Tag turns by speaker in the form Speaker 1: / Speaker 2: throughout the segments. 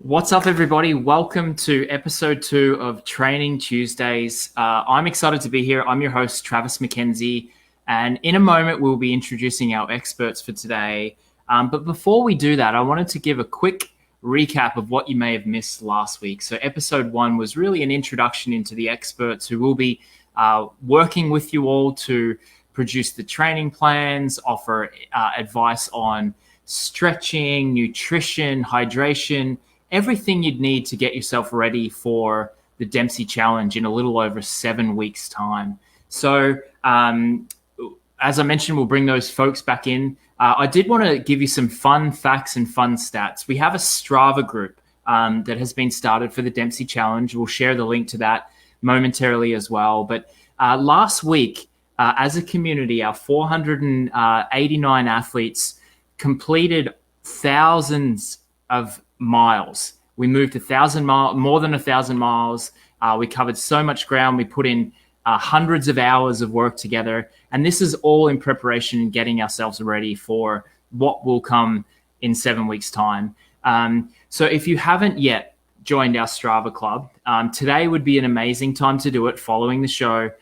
Speaker 1: What's up, everybody? Welcome to episode 2 of Training Tuesdays. I'm excited to be here. I'm your host, Travis McKenzie, and in a moment, we'll be introducing our experts for today. But before we do that, I wanted to give a quick recap of what you may have missed last week. So episode 1 was really an introduction into the experts who will be working with you all to produce the training plans, offer advice on stretching, nutrition, hydration, everything you'd need to get yourself ready for the Dempsey Challenge in a little over 7 weeks' time. So, as I mentioned, we'll bring those folks back in. I did want to give you some fun facts and fun stats. We have a Strava group that has been started for the Dempsey Challenge. We'll share the link to that momentarily as well. But last week, as a community, our 489 athletes completed thousands of miles. We moved more than 1,000 miles. We covered so much ground. We put in hundreds of hours of work together. And this is all in preparation and getting ourselves ready for what will come in 7 weeks' time. So if you haven't yet joined our Strava club, today would be an amazing time to do it following the show.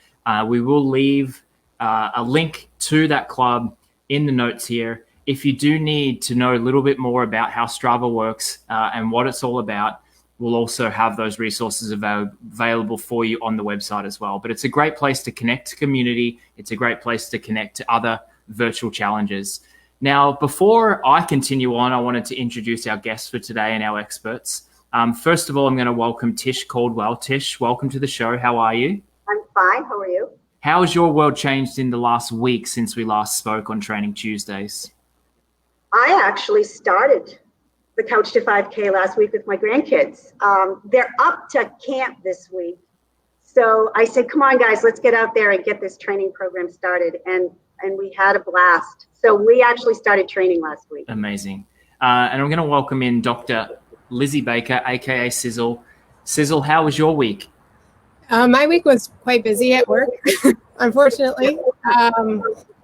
Speaker 1: We will leave a link to that club in the notes here. If you do need to know a little bit more about how Strava works and what it's all about, we'll also have those resources available for you on the website as well. But it's a great place to connect to community. It's a great place to connect to other virtual challenges. Now, before I continue on, I wanted to introduce our guests for today and our experts. First of all, I'm going to welcome Tish Caldwell. Tish, welcome to the show. How are you?
Speaker 2: I'm fine. How are you?
Speaker 1: How has your world changed in the last week since we last spoke on Training Tuesdays?
Speaker 2: I actually started the Couch to 5K last week with my grandkids. They're up to camp this week. So I said, come on, guys, let's get out there and get this training program started. And we had a blast. So we actually started training last week.
Speaker 1: Amazing. And I'm going to welcome in Dr. Lizzie Baker, a.k.a. Sizzle. Sizzle, how was your week?
Speaker 3: My week was quite busy at work, unfortunately.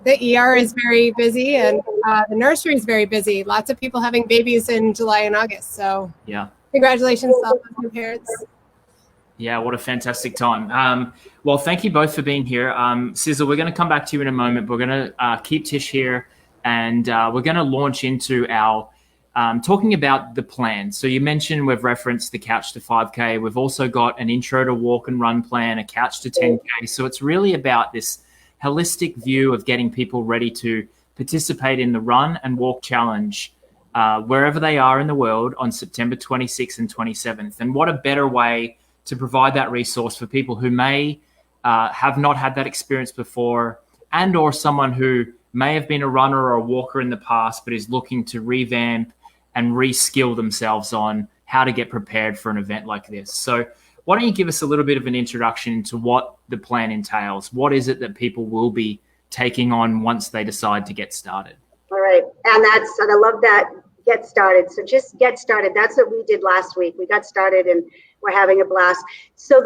Speaker 3: The ER is very busy and the nursery is very busy. Lots of people having babies in July and August. So
Speaker 1: yeah,
Speaker 3: congratulations to all those new parents.
Speaker 1: Yeah, what a fantastic time. Well, thank you both for being here. Sizzle, we're going to come back to you in a moment. We're going to keep Tish here and we're going to launch into our talking about the plan. So you mentioned we've referenced the Couch to 5K. We've also got an intro to walk and run plan, a Couch to 10K. So it's really about this holistic view of getting people ready to participate in the Run and Walk Challenge wherever they are in the world on September 26th and 27th. And what a better way to provide that resource for people who may have not had that experience before and or someone who may have been a runner or a walker in the past but is looking to revamp and re-skill themselves on how to get prepared for an event like this. So why don't you give us a little bit of an introduction to what the plan entails? What is it that people will be taking on once they decide to get started?
Speaker 2: All right. And I love that, get started. So just get started. That's what we did last week. We got started and we're having a blast. So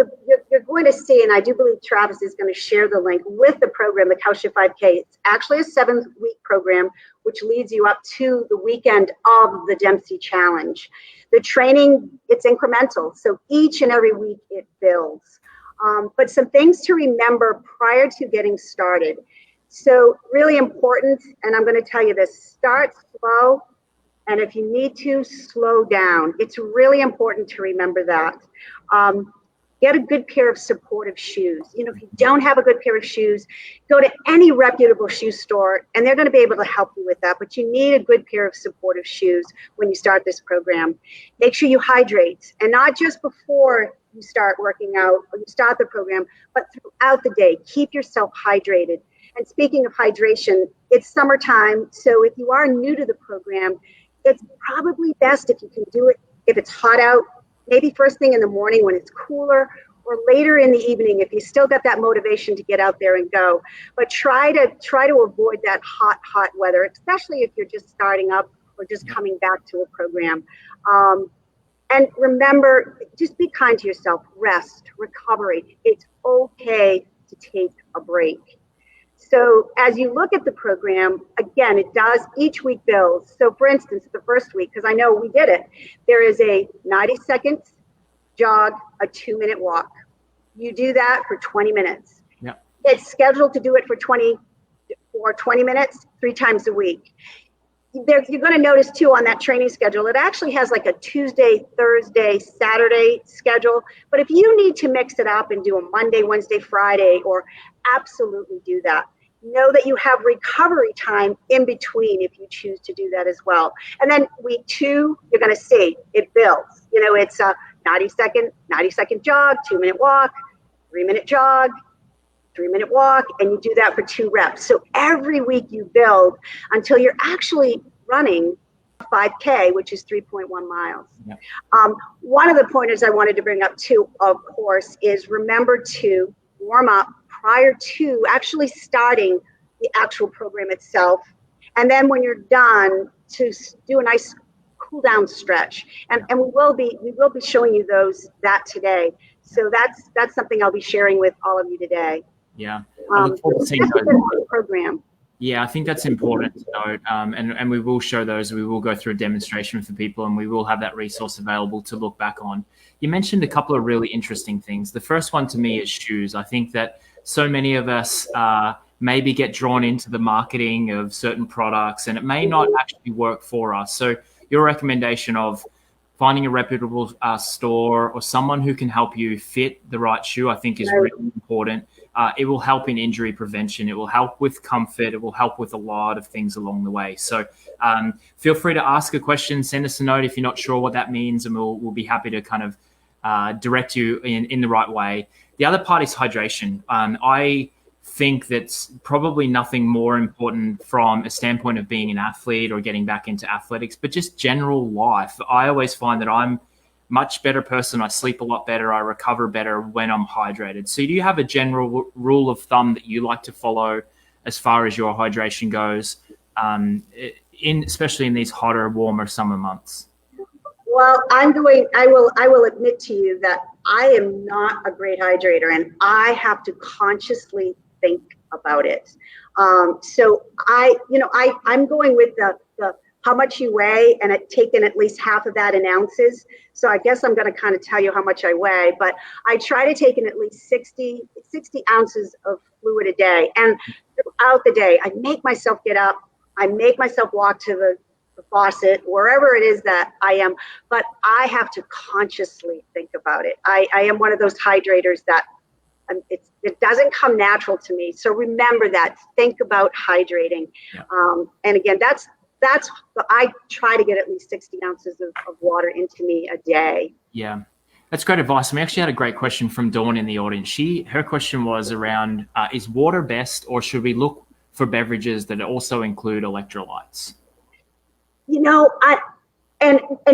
Speaker 2: you're going to see, and I do believe Travis is going to share the link with the program, the Couch to 5K. It's actually a 7-week program, which leads you up to the weekend of the Dempsey Challenge. The training, it's incremental. So each and every week it builds. But some things to remember prior to getting started. So really important, and I'm going to tell you this, start slow. And if you need to, slow down. It's really important to remember that. Get a good pair of supportive shoes. You know, if you don't have a good pair of shoes, go to any reputable shoe store and they're going to be able to help you with that. But you need a good pair of supportive shoes when you start this program. Make sure you hydrate, and not just before you start working out or you start the program, but throughout the day. Keep yourself hydrated. And speaking of hydration, it's summertime. So if you are new to the program, it's probably best if you can do it if it's hot out, maybe first thing in the morning when it's cooler, or later in the evening if you still got that motivation to get out there and go. But try to avoid that hot weather, especially if you're just starting up or just coming back to a program. And remember, just be kind to yourself. Rest, recovery. It's okay to take a break. So as you look at the program, again, it does each week builds. So for instance, the first week, because I know we did it, there is a 90-second jog, a 2-minute walk. You do that for 20 minutes.
Speaker 1: Yep.
Speaker 2: It's scheduled to do it for 20 minutes, 3 times a week. You're going to notice too on that training schedule, it actually has like a Tuesday, Thursday, Saturday schedule. But if you need to mix it up and do a Monday, Wednesday, Friday, or absolutely do that. Know that you have recovery time in between if you choose to do that as well. And then week 2, you're going to see it builds. It's a 90-second jog, 2-minute walk, 3-minute jog, 3-minute walk, and you do that for 2 reps. So every week you build until you're actually running 5K, which is 3.1 miles.
Speaker 1: Yeah.
Speaker 2: One of the pointers I wanted to bring up too, of course, is remember to warm up prior to actually starting the actual program itself. And then when you're done, to do a nice cool down stretch. And we will be showing you that today. So that's something I'll be sharing with all of you today.
Speaker 1: Yeah. I look forward to seeing those.
Speaker 2: Program.
Speaker 1: Yeah, I think that's important to note. And we will show those. We will go through a demonstration for people, and we will have that resource available to look back on. You mentioned a couple of really interesting things. The first one to me is shoes. I think that so many of us maybe get drawn into the marketing of certain products, and it may not actually work for us. So your recommendation of finding a reputable store or someone who can help you fit the right shoe, I think is really important. It will help in injury prevention. It will help with comfort. It will help with a lot of things along the way. So feel free to ask a question, send us a note if you're not sure what that means, and we'll be happy to kind of direct you in the right way. The other part is hydration. I think that's probably nothing more important from a standpoint of being an athlete or getting back into athletics, but just general life. I always find that I'm much better person. I sleep a lot better. I recover better when I'm hydrated. So do you have a general rule of thumb that you like to follow as far as your hydration goes, especially in these hotter, warmer summer months?
Speaker 2: Well, I will admit to you that I am not a great hydrator, and I have to consciously think about it. So I'm going with the how much you weigh, and taking at least half of that in ounces. So I guess I'm going to kind of tell you how much I weigh, but I try to take in at least 60 ounces of fluid a day. And throughout the day, I make myself get up. I make myself walk to the faucet, wherever it is that I am, but I have to consciously think about it. I am one of those hydrators that it doesn't come natural to me. So remember that. Think about hydrating. Yeah. And again, I try to get at least 60 ounces of water into me a day.
Speaker 1: Yeah, that's great advice. And we actually had a great question from Dawn in the audience. Her question was around, is water best, or should we look for beverages that also include electrolytes?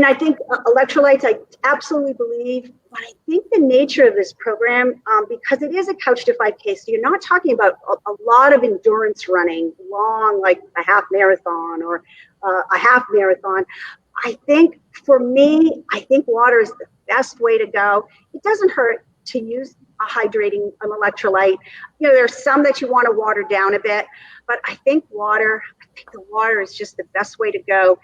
Speaker 2: I think electrolytes, I absolutely believe, but I think the nature of this program, because it is a Couch to 5K, so you're not talking about a lot of endurance running, long, like a half marathon or a half marathon. I think for me, water is the best way to go. It doesn't hurt to use an electrolyte. There's some that you want to water down a bit, but I think the water is just the best way to go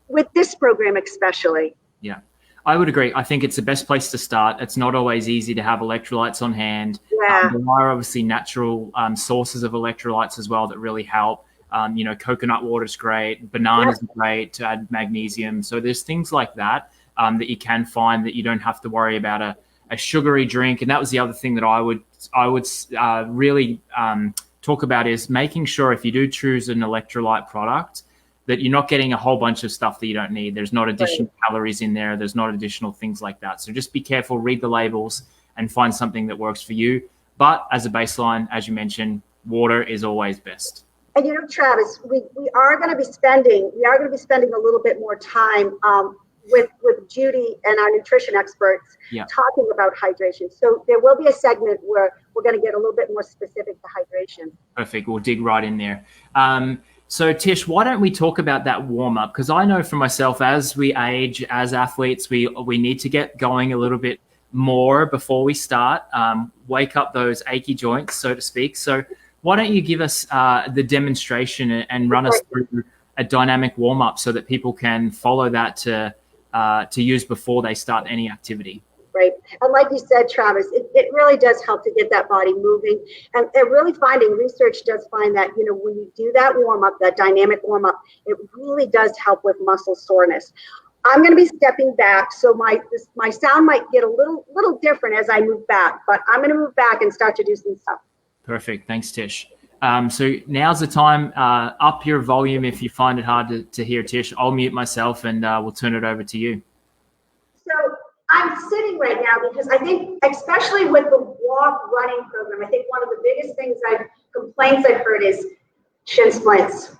Speaker 2: with this program especially.
Speaker 1: Yeah, I would agree. I think it's the best place to start. It's not always easy to have electrolytes on hand.
Speaker 2: Yeah.
Speaker 1: There are obviously natural sources of electrolytes as well that really help. Coconut water is great. Bananas are great to add magnesium. So there's things like that that you can find, that you don't have to worry about a sugary drink. And that was the other thing that I would really talk about, is making sure if you do choose an electrolyte product, that you're not getting a whole bunch of stuff that you don't need. There's not additional calories in there. There's not additional things like that. So just be careful, read the labels, and find something that works for you. But as a baseline, as you mentioned, water is always best.
Speaker 2: And Travis, we are going to be spending a little bit more time with Judy and our nutrition experts talking about hydration. So there will be a segment where we're going to get a little bit more specific to hydration.
Speaker 1: Perfect. We'll dig right in there. So Tish, why don't we talk about that warm up? Because I know for myself, as we age, as athletes, we need to get going a little bit more before we start, wake up those achy joints, so to speak. So why don't you give us the demonstration and run us through a dynamic warm-up so that people can follow that to use before they start any activity?
Speaker 2: Right. And like you said, Travis, it really does help to get that body moving. And really finding, research does find that, you know, when you do that warm up, that dynamic warm up, it really does help with muscle soreness. I'm going to be stepping back, so my sound might get a little different as I move back, but I'm going to move back and start to do some stuff. Perfect.
Speaker 1: Thanks, Tish. So now's the time. Up your volume if you find it hard to hear, Tish. I'll mute myself and we'll turn it over to you.
Speaker 2: So I'm sitting right now because I think, especially with the walk running program, I think one of the biggest complaints I've heard is shin splints.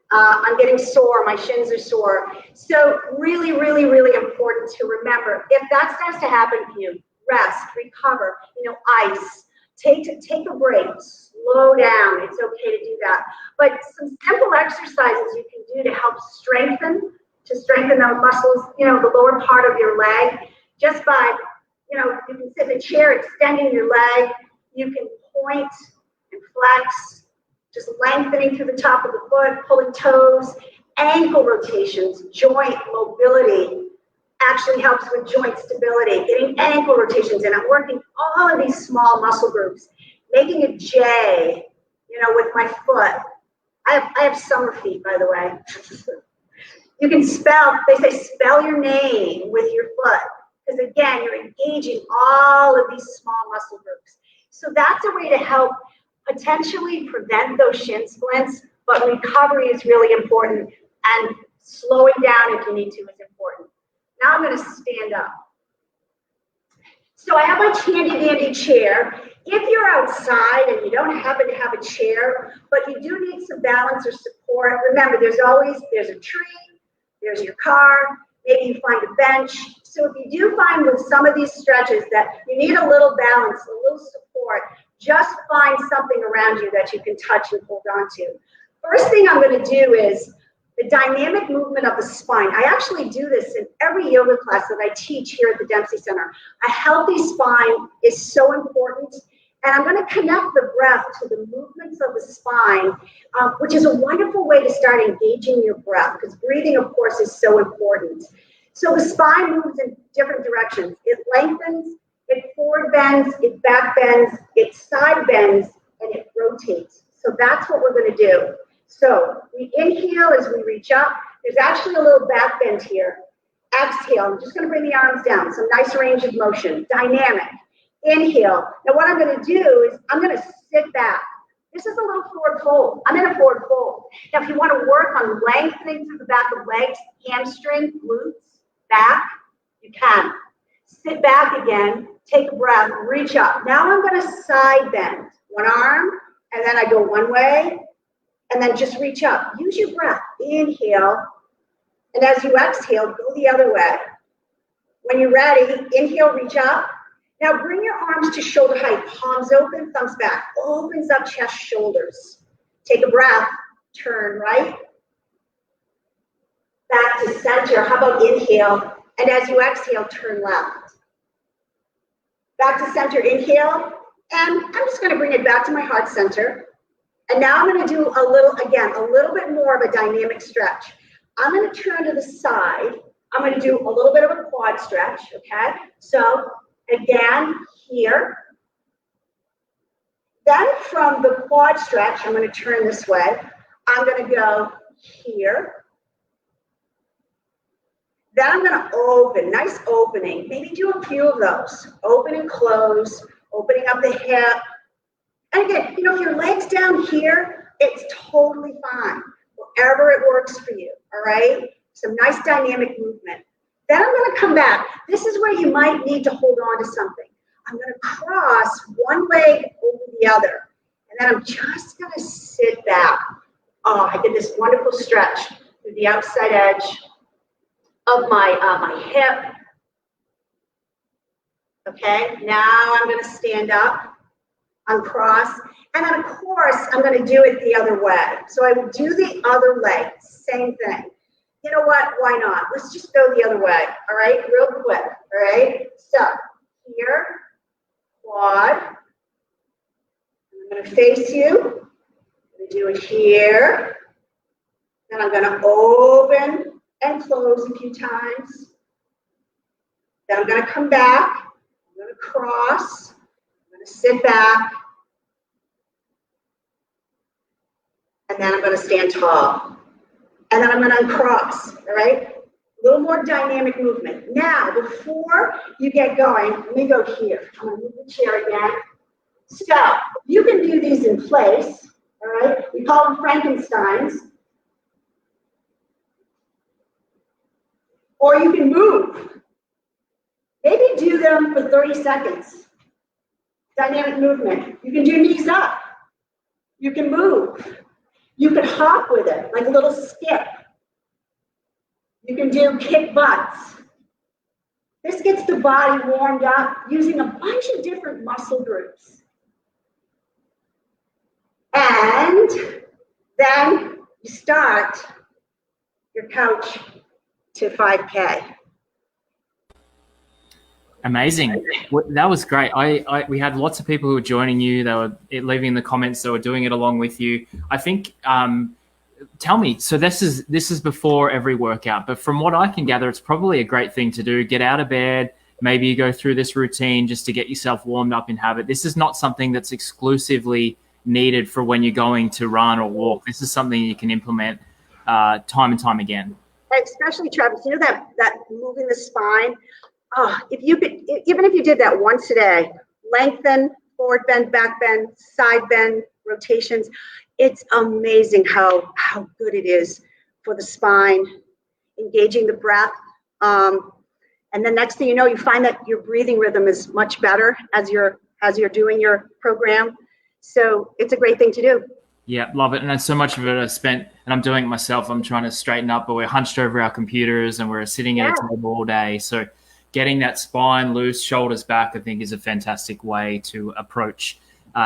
Speaker 2: I'm getting sore, my shins are sore. So really, really, really important to remember, if that starts to happen to you, rest, recover, you know, ice, take a break, slow down, it's okay to do that. But some simple exercises you can do to help strengthen those muscles, you know, the lower part of your leg, just by, you know, you can sit in a chair, extending your leg, you can point and flex, just lengthening through the top of the foot, pulling toes, ankle rotations, joint mobility actually helps with joint stability, getting ankle rotations in. I'm working all of these small muscle groups, making a J, you know, with my foot. I have summer feet, by the way. You can they say spell your name with your foot, because again, you're engaging all of these small muscle groups. So that's a way to help potentially prevent those shin splints, but recovery is really important, and slowing down if you need to is important. Now I'm going to stand up. So I have my handy dandy chair. If you're outside and you don't happen to have a chair, but you do need some balance or support, remember there's a tree, there's your car, maybe you find a bench. So if you do find with some of these stretches that you need a little balance, a little support, just find something around you that you can touch and hold on to. First thing I'm going to do is the dynamic movement of the spine. I actually do this in every yoga class that I teach here at the Dempsey Center. A healthy spine is so important. And I'm going to connect the breath to the movements of the spine, which is a wonderful way to start engaging your breath, because breathing, of course, is so important. So the spine moves in different directions. It lengthens, it forward bends, it back bends, it side bends, and it rotates. So that's what we're going to do. So we inhale as we reach up. There's actually a little back bend here. Exhale. I'm just going to bring the arms down. Some nice range of motion. Dynamic. Inhale. Now what I'm going to do is I'm going to sit back. This is a little forward fold. I'm in a forward fold. Now if you want to work on lengthening through the back of legs, hamstring, glutes, back, you can. Sit back again. Take a breath. Reach up. Now I'm going to side bend. One arm, and then I go one way, and then just reach up. Use your breath. Inhale. And as you exhale, go the other way. When you're ready, inhale, reach up. Now bring your arms to shoulder height. Palms open, thumbs back. Opens up chest, shoulders. Take a breath. Turn right. Back to center. How about inhale? And as you exhale, turn left. Back to center, inhale. And I'm just going to bring it back to my heart center. And now I'm going to do a little bit more of a dynamic stretch. I'm going to turn to the side. I'm going to do a little bit of a quad stretch, okay? So again, here. Then from the quad stretch, I'm going to turn this way. I'm going to go here. Then I'm going to open, nice opening. Maybe do a few of those. Open and close, opening up the hip. And again, you know, if your leg's down here, it's totally fine. Wherever it works for you, all right? Some nice dynamic movement. Then I'm going to come back. This is where you might need to hold on to something. I'm going to cross one leg over the other. And then I'm just going to sit back. Oh, I did this wonderful stretch through the outside edge of my hip. Okay, now I'm going to stand up, uncross, and then of course I'm going to do it the other way. So I will do the other leg, same thing. You know what? Why not? Let's just go the other way. All right, real quick. All right. So here, quad. I'm I'm going to face you. I'm going to do it here. Then I'm going to open and close a few times. Then I'm going to come back. I'm going to cross. I'm going to sit back. And then I'm going to stand tall. And then I'm going to uncross, all right? A little more dynamic movement. Now, before you get going, let me go here. I'm going to move the chair again. So, you can do these in place, all right? We call them Frankensteins. Or you can move. Maybe do them for 30 seconds. Dynamic movement. You can do knees up. You can move. You can hop with it, like a little skip. You can do kick butts. This gets the body warmed up using a bunch of different muscle groups. And then you start your couch to 5K.
Speaker 1: Amazing. That was great. We had lots of people who were joining you. They were leaving in the comments. They were doing it along with you. I think, tell me, so this is before every workout, but from what I can gather, it's probably a great thing to do. Get out of bed. Maybe you go through this routine just to get yourself warmed up in habit. This is not something that's exclusively needed for when you're going to run or walk. This is something you can implement time and time again.
Speaker 2: Especially, Travis, you know that moving the spine. Oh, if you could, even if you did that once a day, lengthen, forward bend, back bend, side bend, rotations, it's amazing how good it is for the spine, engaging the breath. And then next thing you know, you find that your breathing rhythm is much better as you're doing your program. So it's a great thing to do.
Speaker 1: Yeah, love it. And so much of it I spent, and I'm doing it myself. I'm trying to straighten up, but we're hunched over our computers and we're sitting at a table all day. So getting that spine loose, shoulders back, I think is a fantastic way to approach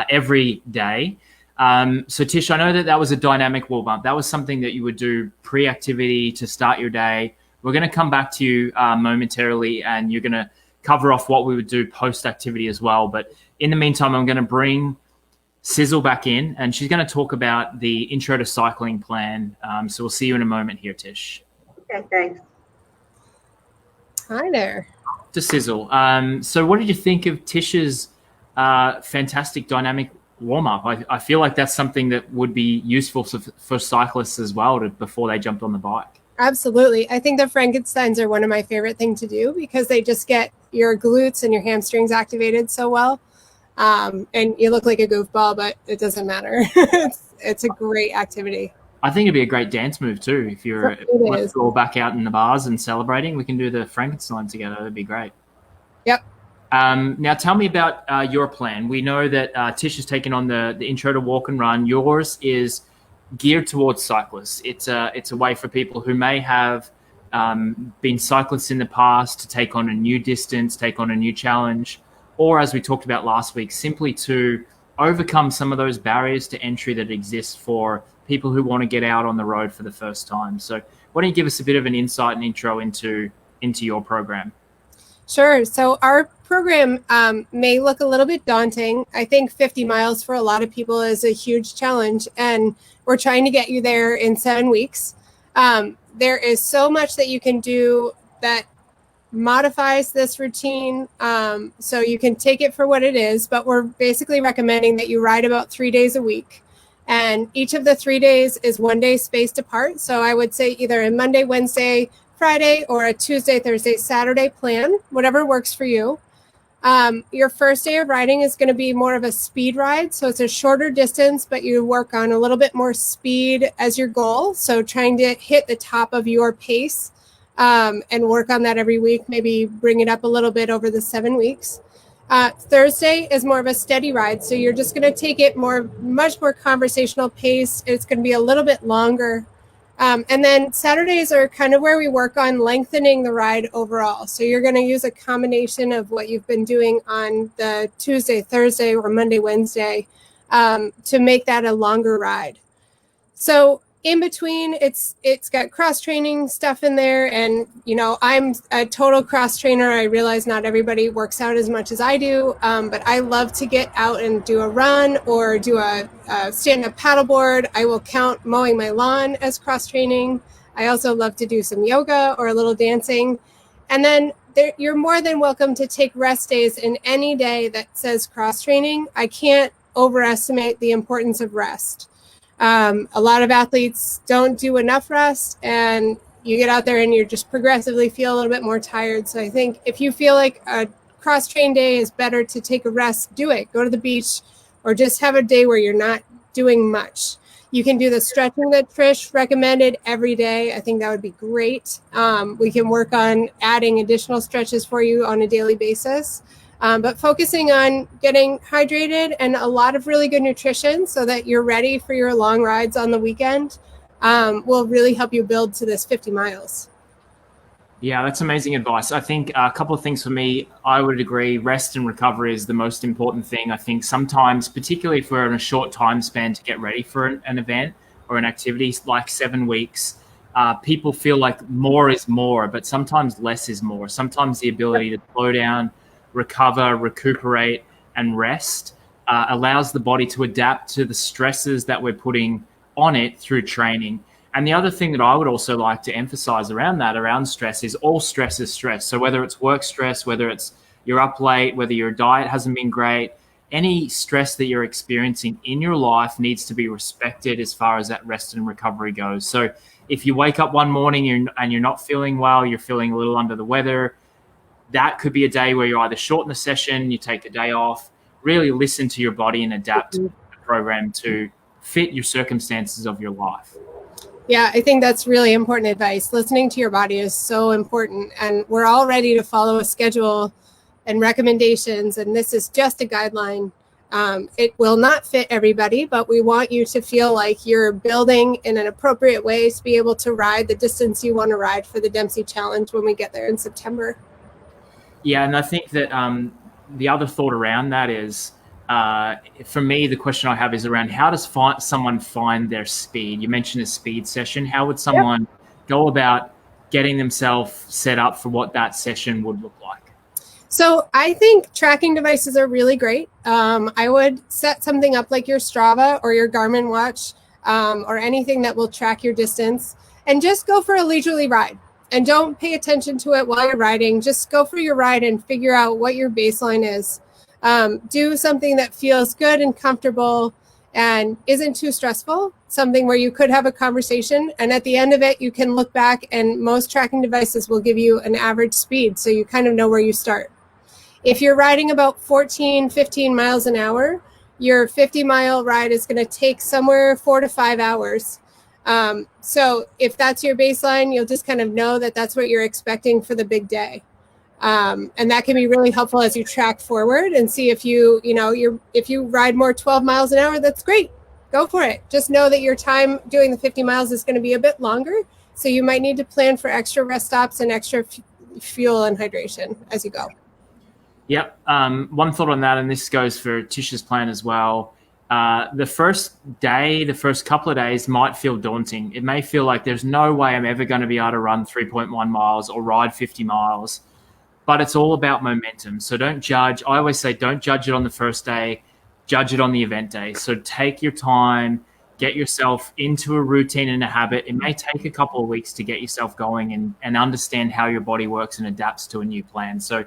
Speaker 1: every day. So Tish, I know that was a dynamic warm up. That was something that you would do pre-activity to start your day. We're going to come back to you momentarily, and you're going to cover off what we would do post-activity as well. But in the meantime, I'm going to bring Sizzle back in, and she's going to talk about the Intro to Cycling plan. So we'll see you in a moment here, Tish.
Speaker 2: Okay, thanks.
Speaker 3: Hi there.
Speaker 1: To Sizzle. So what did you think of Tish's fantastic dynamic warm-up? I feel like that's something that would be useful for cyclists as well before they jumped on the bike.
Speaker 3: Absolutely. I think the Frankensteins are one of my favorite things to do because they just get your glutes and your hamstrings activated so well. And you look like a goofball, but it doesn't matter. It's a great activity.
Speaker 1: I think it'd be a great dance move too. If you're all back out in the bars and celebrating, we can do the Frankenstein together. That'd be great.
Speaker 3: Yep.
Speaker 1: Now tell me about your plan. We know that Tish has taken on the Intro to Walk and Run. Yours is geared towards cyclists. It's a way for people who may have been cyclists in the past to take on a new distance, take on a new challenge, or as we talked about last week, simply to overcome some of those barriers to entry that exist for people who want to get out on the road for the first time. So why don't you give us a bit of an insight and intro into your program?
Speaker 3: Sure. So our program may look a little bit daunting. I think 50 miles for a lot of people is a huge challenge, and we're trying to get you there in 7 weeks. There is so much that you can do that modifies this routine, so you can take it for what it is, but we're basically recommending that you ride about 3 days a week, and each of the 3 days is 1 day spaced apart. So I would say either a Monday, Wednesday, Friday, or a Tuesday, Thursday, Saturday plan, whatever works for you. Your first day of riding is going to be more of a speed ride. So it's a shorter distance, but you work on a little bit more speed as your goal. So trying to hit the top of your pace and work on that every week, maybe bring it up a little bit over the 7 weeks. Thursday is more of a steady ride. So you're just going to take it much more conversational pace. It's going to be a little bit longer. And then Saturdays are kind of where we work on lengthening the ride overall. So you're going to use a combination of what you've been doing on the Tuesday, Thursday, or Monday, Wednesday to make that a longer ride. So in between, it's got cross training stuff in there, and I'm a total cross trainer. I realize not everybody works out as much as I do, but I love to get out and do a run or do a stand-up paddleboard. I will count mowing my lawn as cross training. I also love to do some yoga or a little dancing, and then you're more than welcome to take rest days in any day that says cross training. I can't overestimate the importance of rest. A lot of athletes don't do enough rest, and you get out there and you just progressively feel a little bit more tired. So I think if you feel like a cross-train day is better to take a rest, do it. Go to the beach or just have a day where you're not doing much. You can do the stretching that Trish recommended every day. I think that would be great. We can work on adding additional stretches for you on a daily basis. But focusing on getting hydrated and a lot of really good nutrition so that you're ready for your long rides on the weekend will really help you build to this 50 miles.
Speaker 1: Yeah, that's amazing advice. I think a couple of things for me, I would agree. Rest and recovery is the most important thing. I think sometimes, particularly if we're in a short time span to get ready for an event or an activity like 7 weeks, people feel like more is more, but sometimes less is more. Sometimes the ability to slow down, recover, recuperate, and rest allows the body to adapt to the stresses that we're putting on it through training. And the other thing that I would also like to emphasize around stress is all stress is stress. So whether it's work stress, whether it's you're up late, whether your diet hasn't been great, any stress that you're experiencing in your life needs to be respected as far as that rest and recovery goes. So if you wake up one morning and you're not feeling well, you're feeling a little under the weather, that could be a day where you either shorten the session, you take the day off, really listen to your body and adapt the program to fit your circumstances of your life.
Speaker 3: Yeah, I think that's really important advice. Listening to your body is so important, and we're all ready to follow a schedule and recommendations, and this is just a guideline. It will not fit everybody, but we want you to feel like you're building in an appropriate way to be able to ride the distance you want to ride for the Dempsey Challenge when we get there in September.
Speaker 1: Yeah, and I think that the other thought around that is, for me, the question I have is around how does someone find their speed? You mentioned a speed session. How would someone go about getting themselves set up for what that session would look like?
Speaker 3: So I think tracking devices are really great. I would set something up like your Strava or your Garmin watch or anything that will track your distance, and just go for a leisurely ride. And don't pay attention to it while you're riding. Just go for your ride and figure out what your baseline is. Do something that feels good and comfortable and isn't too stressful, something where you could have a conversation. And at the end of it, you can look back, and most tracking devices will give you an average speed, so you kind of know where you start. If you're riding about 14, 15 miles an hour, your 50-mile ride is going to take somewhere 4 to 5 hours. So if that's your baseline, you'll just kind of know that that's what you're expecting for the big day. And that can be really helpful as you track forward and see if if you ride more 12 miles an hour, that's great. Go for it. Just know that your time doing the 50 miles is going to be a bit longer. So you might need to plan for extra rest stops and extra fuel and hydration as you go.
Speaker 1: Yep. One thought on that, and this goes for Tisha's plan as well. The first day, the first couple of days might feel daunting. It may feel like there's no way I'm ever going to be able to run 3.1 miles or ride 50 miles, but it's all about momentum. So don't judge. I always say don't judge it on the first day, judge it on the event day. So take your time, get yourself into a routine and a habit. It may take a couple of weeks to get yourself going and understand how your body works and adapts to a new plan. So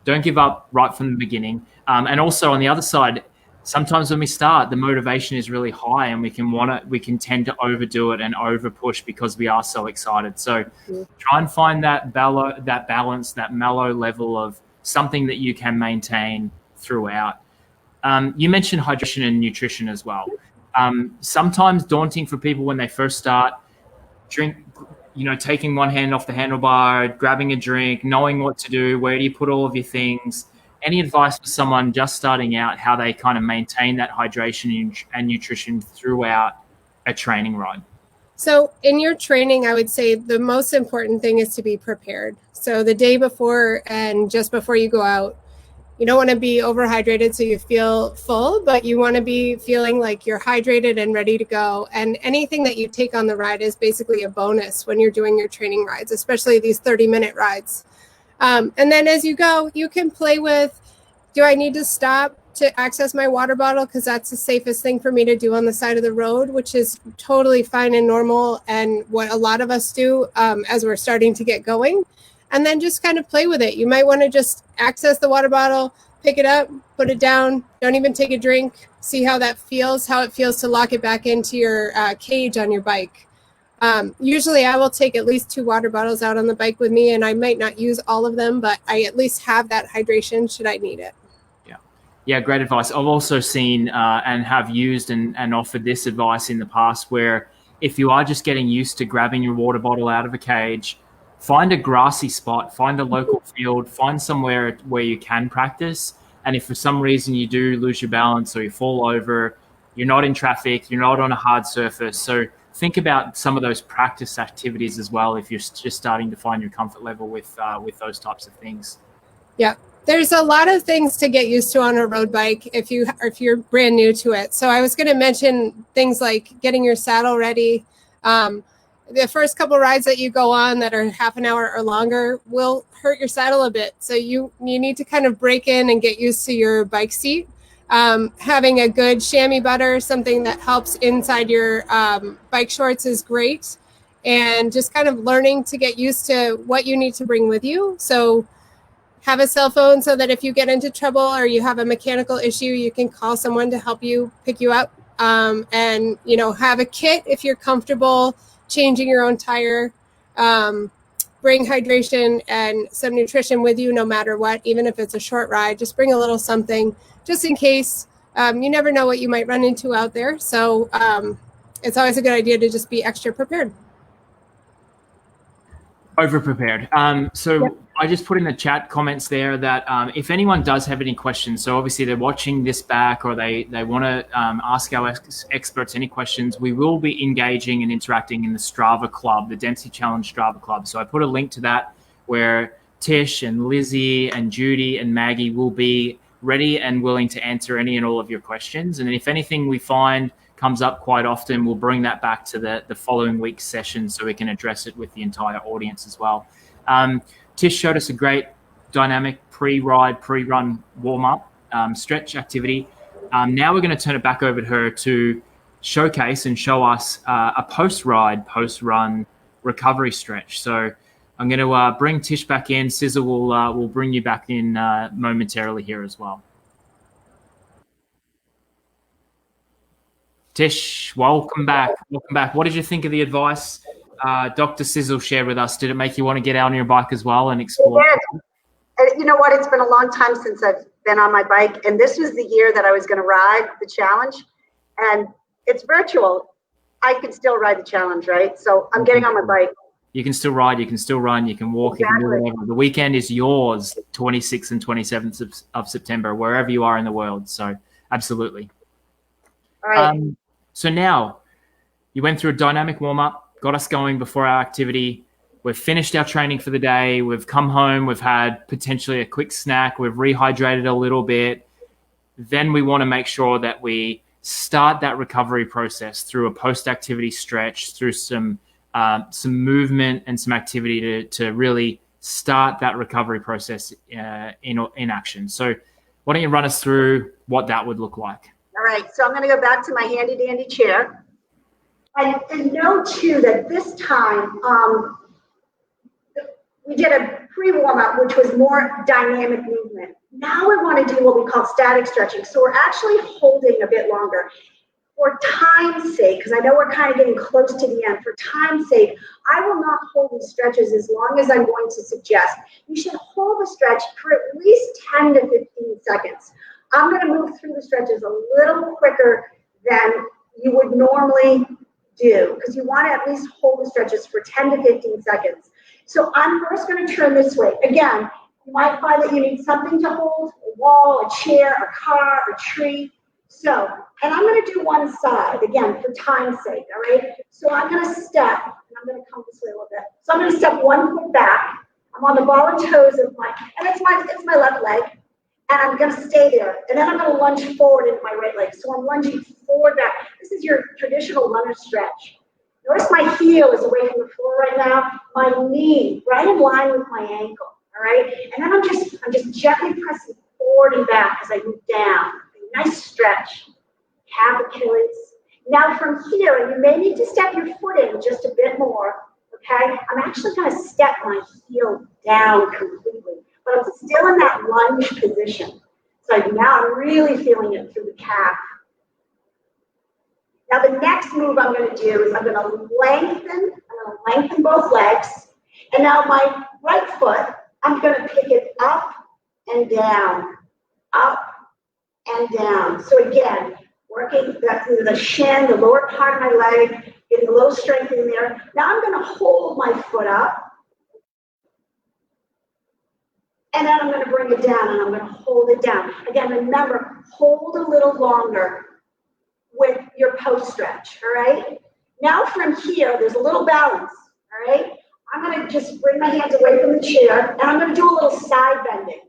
Speaker 1: don't give up right from the beginning. And also on the other side, sometimes when we start, the motivation is really high, and we can tend to overdo it and over push because we are so excited. So try and find that balance, that mellow level of something that you can maintain throughout. You mentioned hydration and nutrition as well. Sometimes daunting for people when they first start. Taking one hand off the handlebar, grabbing a drink, knowing what to do, where do you put all of your things? Any advice for someone just starting out, how they kind of maintain that hydration and nutrition throughout a training ride?
Speaker 3: So in your training, I would say the most important thing is to be prepared. So the day before and just before you go out, You don't want to be overhydrated so you feel full, but you want to be feeling like you're hydrated and ready to go. And anything that you take on the ride is basically a bonus when you're doing your training rides, especially these 30-minute rides. And then as you go, you can play with, do I need to stop to access my water bottle? Because that's the safest thing for me to do on the side of the road, which is totally fine and normal, and what a lot of us do as we're starting to get going. And then just kind of play with it. You might want to just access the water bottle, pick it up, put it down, don't even take a drink, see how that feels, how it feels to lock it back into your cage on your bike. Usually I will take at least 2 water bottles out on the bike with me, and I might not use all of them, but I at least have that hydration should I need it.
Speaker 1: Yeah, great advice. I've also seen and have used and offered this advice in the past, where if you are just getting used to grabbing your water bottle out of a cage, find a grassy spot, find a local field, find somewhere where you can practice. And if for some reason you do lose your balance or you fall over, you're not in traffic, you're not on a hard surface. So think about some of those practice activities as well if you're just starting to find your comfort level with those types of things.
Speaker 3: Yeah. There's a lot of things to get used to on a road bike if you're brand new to it. So I was going to mention things like getting your saddle ready. The first couple rides that you go on that are half an hour or longer will hurt your saddle a bit. So you need to kind of break in and get used to your bike seat. Having a good chamois butter, something that helps inside your bike shorts, is great. And just kind of learning to get used to what you need to bring with you. So have a cell phone so that if you get into trouble or you have a mechanical issue, you can call someone to help you pick you up. And, have a kit if you're comfortable changing your own tire. Bring hydration and some nutrition with you no matter what, even if it's a short ride. Just bring a little something just in case. You never know what you might run into out there. So it's always a good idea to just be extra prepared.
Speaker 1: Over-prepared. Yep. I just put in the chat comments there that if anyone does have any questions, so obviously they're watching this back or they want to ask our experts any questions, we will be engaging and interacting in the Strava Club, the Dempsey Challenge Strava Club. So I put a link to that where Tish and Lizzie and Judy and Maggie will be ready and willing to answer any and all of your questions. And if anything we find comes up quite often, we'll bring that back to the following week's session so we can address it with the entire audience as well. Tish showed us a great dynamic pre-ride, pre-run warm-up stretch activity. Now we're going to turn it back over to her to showcase and show us a post-ride, post-run recovery stretch. So I'm going to bring Tish back in. Sizzle will bring you back in momentarily here as well. Tish, welcome back. Welcome back. What did you think of the advice Dr. Sizzle shared with us? Did it make you want to get out on your bike as well and explore?
Speaker 2: Yeah. You know what? It's been a long time since I've been on my bike, and this was the year that I was going to ride the challenge, and it's virtual. I can still ride the challenge, right? So I'm getting on my bike.
Speaker 1: You can still ride, you can still run, you can walk, exactly. You can do whatever. The weekend is yours, 26th and 27th of September, wherever you are in the world. So absolutely.
Speaker 2: All right.
Speaker 1: So now you went through a dynamic warm-up, got us going before our activity. We've finished our training for the day. We've come home. We've had potentially a quick snack. We've rehydrated a little bit. Then we want to make sure that we start that recovery process through a post-activity stretch, through some movement and some activity to really start that recovery process in action. So why don't you run us through what that would look like?
Speaker 2: All right, so I'm going to go back to my handy dandy chair. And know too that this time we did a pre-warm-up, which was more dynamic movement. Now we want to do what we call static stretching. So we're actually holding a bit longer. For time's sake, because I know we're kind of getting close to the end, for time's sake, I will not hold these stretches as long as I'm going to suggest. You should hold the stretch for at least 10 to 15 seconds. I'm going to move through the stretches a little quicker than you would normally do, because you want to at least hold the stretches for 10 to 15 seconds. So I'm first going to turn this way. Again, you might find that you need something to hold, a wall, a chair, a car, a tree. So, and I'm going to do one side, again, for time's sake, all right? So I'm going to step, and I'm going to come this way a little bit. So I'm going to step 1 foot back. I'm on the ball and toes of my, and it's my left leg. and I'm going to stay there. And then I'm going to lunge forward into my right leg. So I'm lunging forward back. This is your traditional runner stretch. Notice my heel is away from the floor right now. My knee right in line with my ankle. All right. And then I'm just gently pressing forward and back as I move down. Nice stretch. Calf, Achilles. Now from here, and you may need to step your foot in just a bit more. Okay. I'm actually going to step my heel down completely, but I'm still in that lunge position. So now I'm really feeling it through the calf. Now the next move I'm going to do is I'm going to lengthen both legs. And now my right foot, I'm going to pick it up and down, up and down. So again, working through the shin, the lower part of my leg, getting a little strength in there. Now I'm going to hold my foot up. And then I'm going to bring it down and I'm going to hold it down. Again, remember, hold a little longer with your post stretch, all right? Now from here, there's a little balance, all right? I'm going to just bring my hands away from the chair and I'm going to do a little side bending.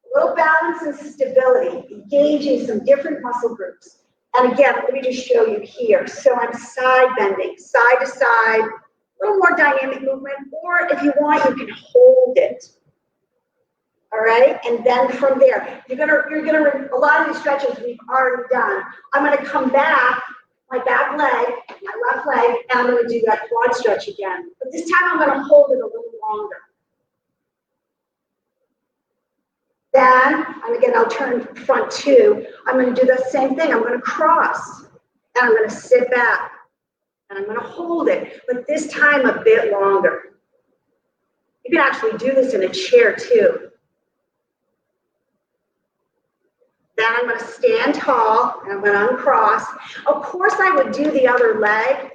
Speaker 2: A little balance and stability, engaging some different muscle groups. And again, let me just show you here. So I'm side bending, side to side, a little more dynamic movement, or if you want, you can hold it. All right, and then from there, you're gonna, a lot of these stretches we've already done. I'm gonna come back, my back leg, my left leg, and I'm gonna do that quad stretch again. But this time I'm gonna hold it a little longer. Then, and again, I'll turn front two. I'm gonna do the same thing. I'm gonna cross, and I'm gonna sit back, and I'm gonna hold it, but this time a bit longer. You can actually do this in a chair too. Then I'm going to stand tall and I'm going to uncross. Of course, I would do the other leg,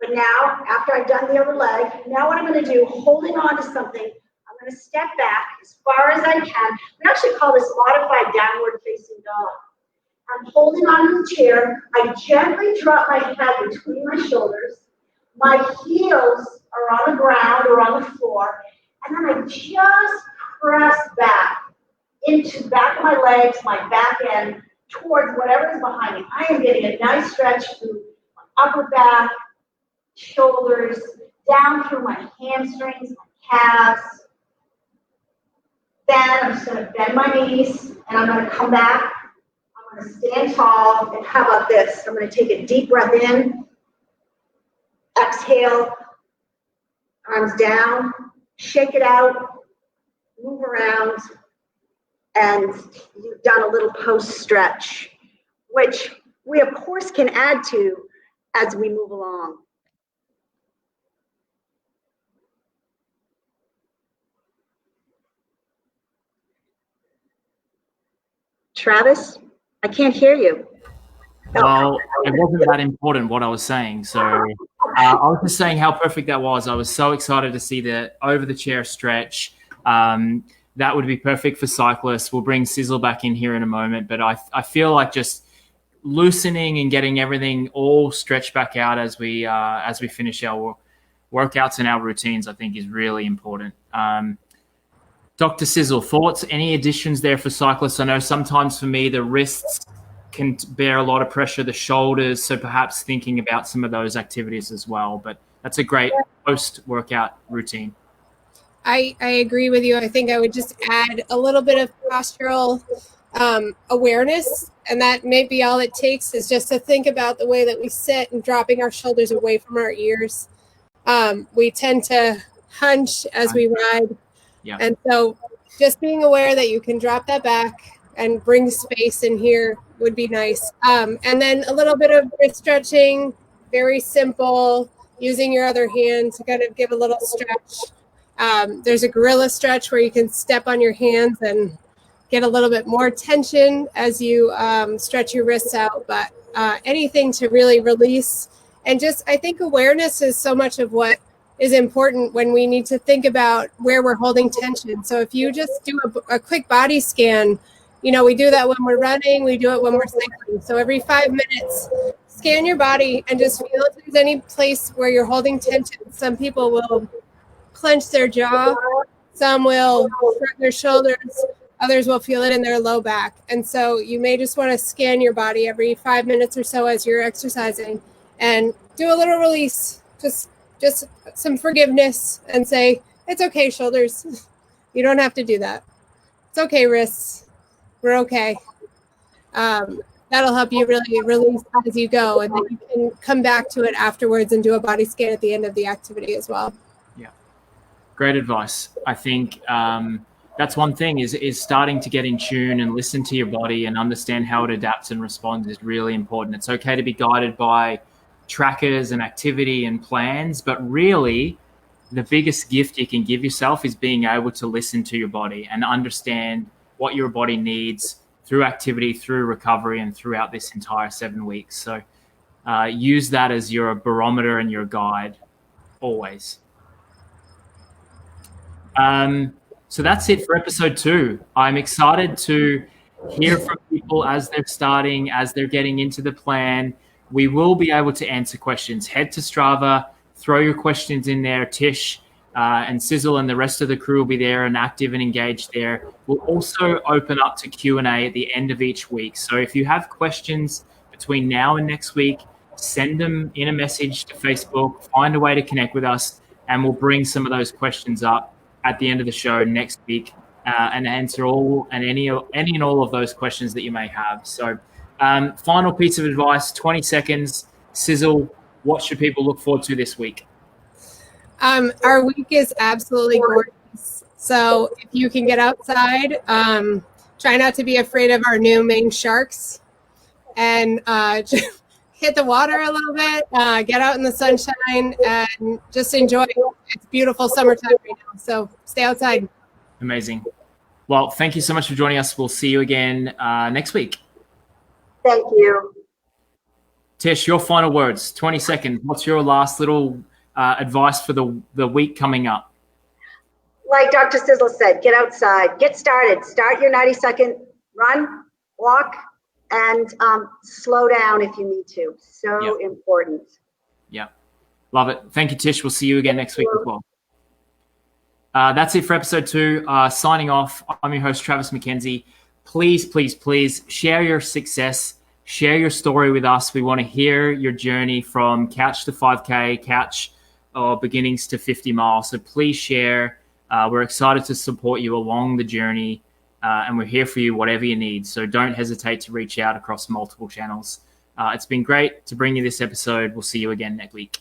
Speaker 2: but now, after I've done the other leg, now what I'm going to do, holding on to something, I'm going to step back as far as I can. We actually call this modified downward facing dog. I'm holding on to the chair. I gently drop my head between my shoulders. My heels are on the ground or on the floor, and then I just press back into the back of my legs, my back end, towards whatever is behind me. I am getting a nice stretch through my upper back, shoulders, down through my hamstrings, my calves. Then I'm just going to bend my knees, and I'm going to come back. I'm going to stand tall, and how about this? I'm going to take a deep breath in, exhale, arms down, shake it out, move around, and you've done a little post stretch, which we of course can add to as we move along. Travis, I can't hear you.
Speaker 1: Well, it wasn't that important what I was saying. So I was just saying how perfect that was. I was so excited to see the over the chair stretch. That would be perfect for cyclists. We'll bring Sizzle back in here in a moment, but I feel like just loosening and getting everything all stretched back out as we finish our workouts and our routines, I think is really important. Dr. Sizzle, thoughts, any additions there for cyclists? I know sometimes for me, the wrists can bear a lot of pressure, the shoulders, so perhaps thinking about some of those activities as well, but that's a great post-workout routine.
Speaker 3: I agree with you. I think I would just add a little bit of postural awareness, and that may be all it takes is just to think about the way that we sit and dropping our shoulders away from our ears. We tend to hunch as we ride.
Speaker 1: Yeah.
Speaker 3: And so just being aware that you can drop that back and bring space in here would be nice. And then a little bit of wrist stretching, very simple, using your other hand to kind of give a little stretch. There's a gorilla stretch where you can step on your hands and get a little bit more tension as you stretch your wrists out, but anything to really release. And just, I think awareness is so much of what is important when we need to think about where we're holding tension. So if you just do a quick body scan, you know, we do that when we're running, we do it when we're cycling. So every 5 minutes, scan your body and just feel if there's any place where you're holding tension. Some people will clench their jaw, some will shrug their shoulders, Others will feel it in their low back. And so you may just want to scan your body every 5 minutes or so as you're exercising and do a little release, just some forgiveness, and say, it's okay, shoulders. You don't have to do that. It's okay, wrists. We're okay. That'll help you really release as you go, and then you can come back to it afterwards and do a body scan at the end of the activity as well.
Speaker 1: Yeah, great advice. I think that's one thing is starting to get in tune and listen to your body and understand how it adapts and responds is really important. It's okay to be guided by trackers and activity and plans, but really the biggest gift you can give yourself is being able to listen to your body and understand what your body needs through activity, through recovery, and throughout this entire 7 weeks. So use that as your barometer and your guide always. So that's it for episode 2. I'm excited to hear from people as they're starting, as they're getting into the plan. We will be able to answer questions. Head to Strava, throw your questions in there. Tish and Sizzle and the rest of the crew will be there and active and engaged there. We'll also open up to Q&A at the end of each week. So if you have questions between now and next week, send them in a message to Facebook, find a way to connect with us, and we'll bring some of those questions up at the end of the show next week and answer any and all of those questions that you may have. So final piece of advice, 20 seconds. Sizzle, what should people look forward to this week?
Speaker 3: Our week is absolutely gorgeous. So if you can get outside, try not to be afraid of our new Maine sharks, and hit the water a little bit, get out in the sunshine, and just enjoy. It's beautiful summertime right now, so stay outside.
Speaker 1: Amazing. Well, thank you so much for joining us. We'll see you again next week.
Speaker 2: Thank you.
Speaker 1: Tish, your final words, 20 seconds. What's your last little advice for the week coming up?
Speaker 2: Like Dr. Sizzle said, get outside, get started. Start your 90-second run, walk, and slow down if you need to. So important. Yeah.
Speaker 1: Love it. Thank you, Tish. We'll see you again next week as well. That's it for episode 2. Signing off. I'm your host, Travis McKenzie. Please, please, please share your success. Share your story with us. We want to hear your journey from couch to 5K, couch or beginnings to 50 miles. So please share. We're excited to support you along the journey, and we're here for you, whatever you need. So don't hesitate to reach out across multiple channels. It's been great to bring you this episode. We'll see you again next week.